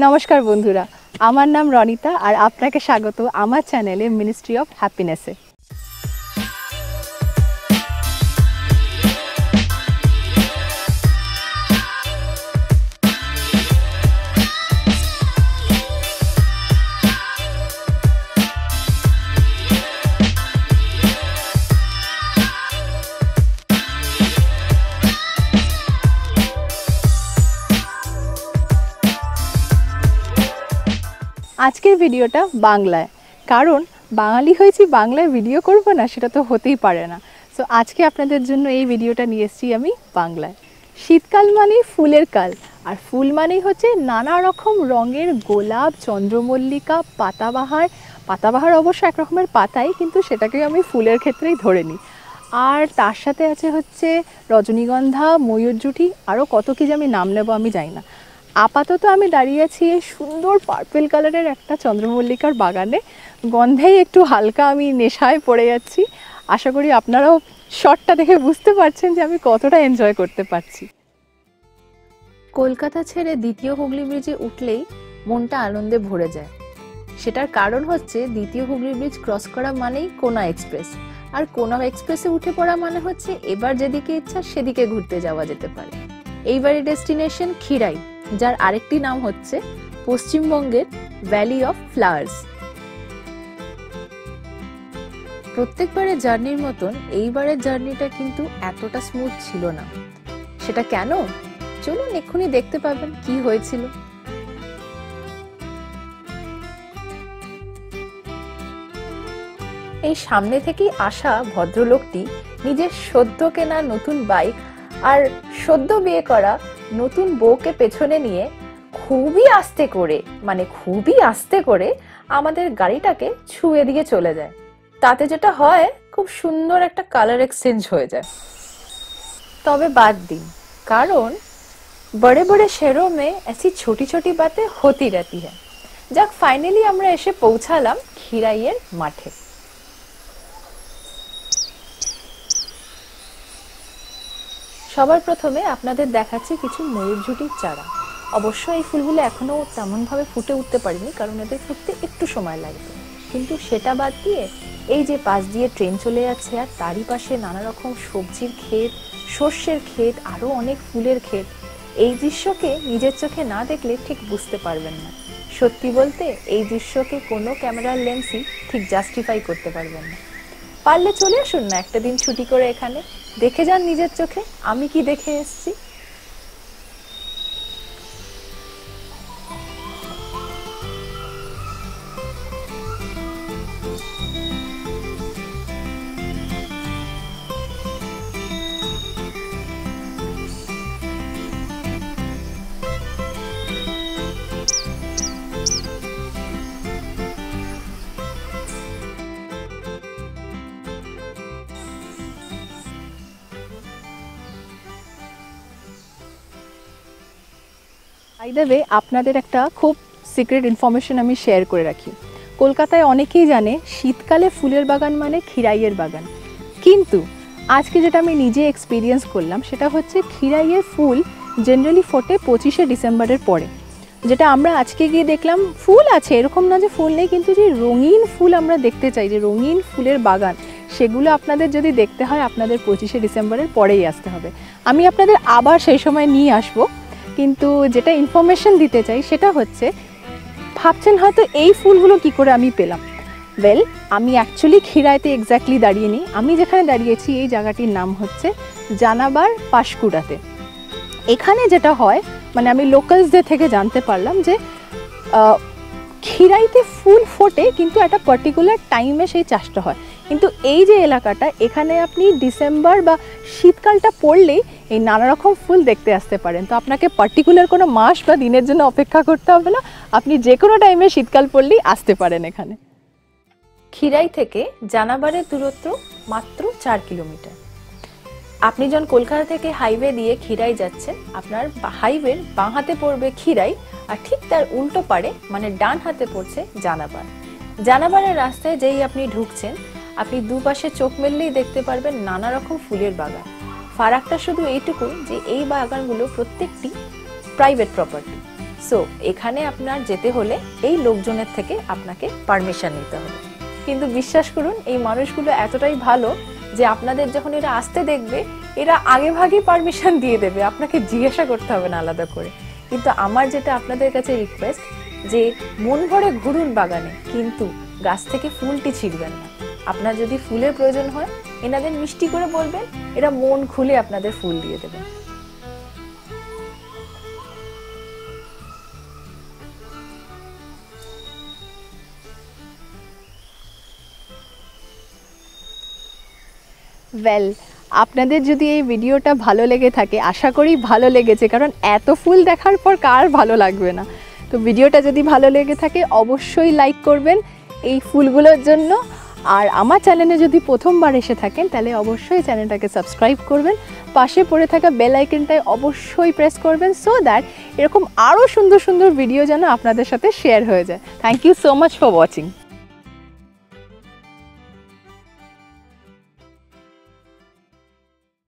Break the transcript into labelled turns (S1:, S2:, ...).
S1: নমস্কার বন্ধুরা, আমার নাম রনিতা আর আপনাকে স্বাগত আমার চ্যানেলে মিনিস্ট্রি অফ হ্যাপিনেসে। আজকের ভিডিওটা বাংলায়, কারণ বাঙালি হয়েছি বাংলায় ভিডিও করব না সেটা তো হতেই পারে না। সো আজকে আপনাদের জন্য এই ভিডিওটা নিয়ে এসেছি আমি বাংলায়। শীতকাল মানেই ফুলের কাল, আর ফুল মানেই হচ্ছে নানা রকম রঙের গোলাপ, চন্দ্রমল্লিকা, পাতাবাহার অবশ্য এক রকমের পাতাই, কিন্তু সেটাকেই আমি ফুলের ক্ষেত্রেই ধরে নিই। আর তার সাথে আছে হচ্ছে রজনীগন্ধা, ময়ূরজুটি, আরও কত কী যে আমি নাম নেব আমি জানি না। আপাতত আমি দাঁড়িয়ে আছি এই সুন্দর পার্পল কালারের একটা চন্দ্রমল্লিকার বাগানে। গন্ধেই একটু হালকা আমি নেশায় পড়ে যাচ্ছি। আশা করি আপনারাও শটটা দেখে বুঝতে পারছেন যে আমি কতটা এনজয় করতে পারছি। কলকাতা ছেড়ে দ্বিতীয় হুগলি ব্রিজে উঠলেই মনটা আনন্দে ভরে যায়। সেটার কারণ হচ্ছে দ্বিতীয় হুগলি ব্রিজ ক্রস করা মানেই কোনা এক্সপ্রেস, আর কোনা এক্সপ্রেসে উঠে পড়া মানে হচ্ছে এবার যেদিকে ইচ্ছা সেদিকে ঘুরতে যাওয়া যেতে পারে। এইবারের ডেস্টিনেশন খিরাই, যার আরেকটি নাম হচ্ছে পশ্চিমবঙ্গের ভ্যালি অফ ফ্লাওয়ার্স। প্রত্যেকবারের জার্নির মতন এইবারের জার্নিটা কিন্তু এতটা স্মুথ ছিল না। সেটা কেন? চলুন এক্ষুনি দেখতে পাবেন কি হয়েছিল। এই সামনে থেকেই আসা ভদ্রলোকটি নিজের সদ্য কেনা নতুন বাইক আর সদ্য বিয়ে করা নতুন বউকে পেছনে নিয়ে খুবই আস্তে করে আমাদের গাড়িটাকে ছুঁয়ে দিয়ে চলে যায়। তাতে যেটা হয়, খুব সুন্দর একটা কালার এক্সচেঞ্জ হয়ে যায়। তবে বাদ দিন, কারণ বড়ে বড়ে শহরোं में ऐसी छोटी छोटी बातें होती रहती है। যাক, ফাইনালি আমরা এসে পৌঁছালাম খিরাইয়ের মাঠে। সবার প্রথমে আপনাদের দেখাচ্ছি কিছু ময়ূরঝুটির চারা। অবশ্য এই ফুলগুলো এখনো তেমন ভাবে ফুটে উঠতে পারেনি, কারণ এদের ফুটতে একটু সময় লাগবে। কিন্তু সেটা বাদ দিয়ে এই যে পাশ দিয়ে ট্রেন চলে যাচ্ছে, আর তারই পাশে নানা রকম সবজির ক্ষেত, সর্ষের ক্ষেত, আরো অনেক ফুলের ক্ষেত, এই দৃশ্যকে নিজের চোখে না দেখলে ঠিক বুঝতে পারবেন না। সত্যি বলতে এই দৃশ্যকে কোনো ক্যামেরার লেন্সই ঠিক জাস্টিফাই করতে পারবেন না। পারলে চলে আসুন না একটা দিন ছুটি করে এখানে, দেখে যান নিজের চোখে আমি কি দেখে এসেছি। বাই দ্য ওয়ে, আপনাদের একটা খুব সিক্রেট ইনফরমেশন আমি শেয়ার করে রাখি। কলকাতায় অনেকেই জানে শীতকালে ফুলের বাগান মানে খিরাইয়ের বাগান, কিন্তু আজকে যেটা আমি নিজে এক্সপিরিয়েন্স করলাম সেটা হচ্ছে খিরাইয়ের ফুল জেনারেলি ফোটে 25শে ডিসেম্বরের পরে। যেটা আমরা আজকে গিয়ে দেখলাম ফুল আছে এরকম না যে ফুল নেই, কিন্তু যে রঙিন ফুল আমরা দেখতে চাই, যে রঙিন ফুলের বাগান, সেগুলো আপনাদের যদি দেখতে হয় আপনাদের 25শে ডিসেম্বরের পরেই আসতে হবে। আমি আপনাদের আবার সেই সময় নিয়ে আসবো, কিন্তু যেটা ইনফরমেশন দিতে চাই সেটা হচ্ছে, ভাবছেন হয়তো এই ফুলগুলো কি করে আমি পেলাম। ওয়েল, আমি অ্যাকচুয়ালি খিরাইতে এক্স্যাক্টলি দাঁড়িয়ে নিই। আমি যেখানে দাঁড়িয়েছি এই জায়গাটির নাম হচ্ছে জানাবার পাশকুড়াতে। এখানে যেটা হয়, মানে আমি লোকালসদের থেকে জানতে পারলাম যে খিরাইতে ফুল ফোটে, কিন্তু একটা পার্টিকুলার টাইমে সেই চাষটা হয়। কিন্তু এই যে এলাকাটা, এখানে আপনি ডিসেম্বর বা শীতকালটা পড়লেই এই নানা রকম ফুল দেখতে আসতে পারেন। তো আপনাকে পার্টিকুলার কোনো মাস বা দিনের জন্য অপেক্ষা করতে হবে না, আপনি যে কোনো টাইমে শীতকাল পড়লেই আসতে পারেন এখানে। খিরাই থেকে জানাবারের দূরত্ব মাত্র 4 কিলোমিটার। আপনি যখন কলকাতা থেকে হাইওয়ে দিয়ে খিরাই যাচ্ছেন, আপনার হাইওয়ের বাঁ হাতে পড়বে খিরাই, আর ঠিক তার উল্টো পারে মানে ডান হাতে পড়ছে জানাবার। জানাবারের রাস্তায় যেই আপনি ঢুকছেন, আপনি দুপাশে চোখ মেললেই দেখতে পারবেন নানা রকম ফুলের বাগান। ফারাকটা শুধু এইটুকু যে এই বাগানগুলো প্রত্যেকটি প্রাইভেট প্রপার্টি। সো এখানে আপনার যেতে হলে এই লোকজনের থেকে আপনাকে পারমিশন নিতে হবে। কিন্তু বিশ্বাস করুন এই মানুষগুলো এতটাই ভালো যে আপনাদের যখন এরা আসতে দেখবে এরা আগে ভাগে পারমিশন দিয়ে দেবে, আপনাকে জিজ্ঞাসা করতে হবে না আলাদা করে। কিন্তু আমার যেটা আপনাদের কাছে রিকোয়েস্ট যে মন ভরে ঘুরুন বাগানে, কিন্তু গাছ থেকে ফুলটি ছিঁড়বেন না। আপনার যদি ফুলের প্রয়োজন হয় এনাদের মিষ্টি করে বলবেন, এরা মন খুলে আপনাদের ফুল দিয়ে দেবেন। ওয়েল, আপনাদের যদি এই ভিডিওটা ভালো লেগে থাকে, আশা করি ভালো লেগেছে, কারণ এত ফুল দেখার পর কার ভালো লাগবে না। তো ভিডিওটা যদি ভালো লেগে থাকে অবশ্যই লাইক করবেন এই ফুলগুলোর জন্য। আর আমার চ্যানেলে যদি প্রথমবার এসে থাকেন তাহলে অবশ্যই চ্যানেলটাকে সাবস্ক্রাইব করবেন, পাশে পড়ে থাকা বেল আইকনটায় অবশ্যই প্রেস করবেন, সো দ্যাট এরকম আরও সুন্দর সুন্দর ভিডিও যেন আপনাদের সাথে শেয়ার হয়ে যায়। Thank you so much for watching.